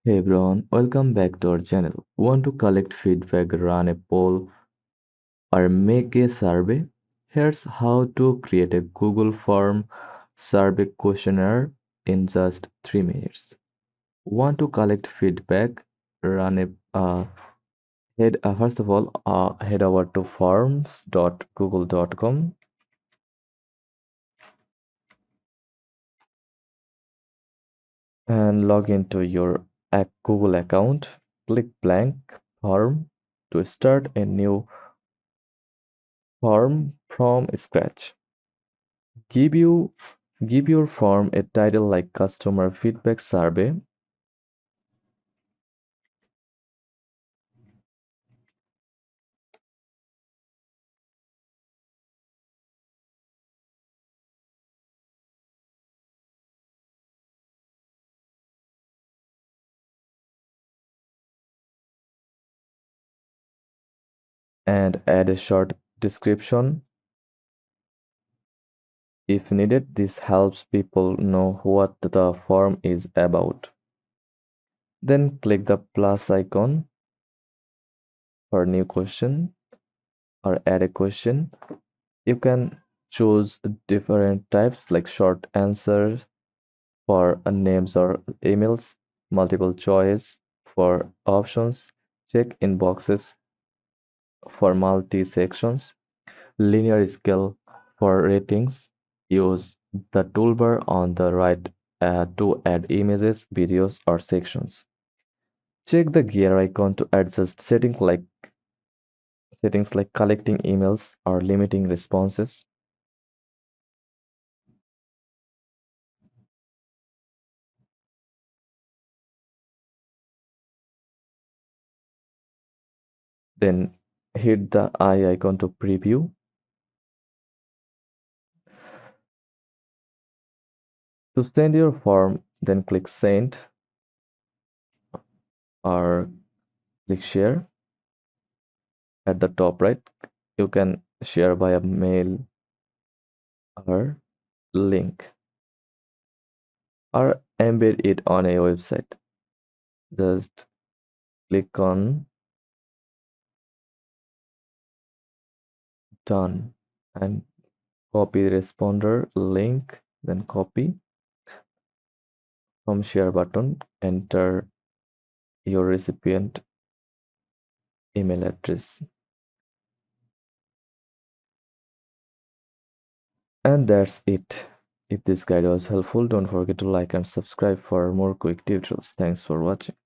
Hey everyone, welcome back to our channel. Want to collect feedback, run a poll, or make a survey? Here's how to create a Google form survey questionnaire in just 3 minutes. Want to collect feedback? Run a head First of all, head over to forms.google.com and log into your Google account. Click blank form to start a new form from scratch. Give you Give your form a title like customer feedback survey. And add a short description if needed. This helps people know what the form is about. Then click the plus icon for new question or add a question. You can choose different types like short answers for names or emails, multiple choice for options, check in boxes for multi sections, linear scale for ratings. Use the toolbar on the right to add images, videos, or sections. Check the gear icon to adjust settings like collecting emails or limiting responses. Then hit the eye icon to preview. To send your form, then click send or click share at the top right. You can share via mail or link or embed it on a website. Just click on done and copy the responder link, then copy from share button, enter your recipient email address. And that's it. If this guide was helpful, don't forget to like and subscribe for more quick tutorials. Thanks for watching.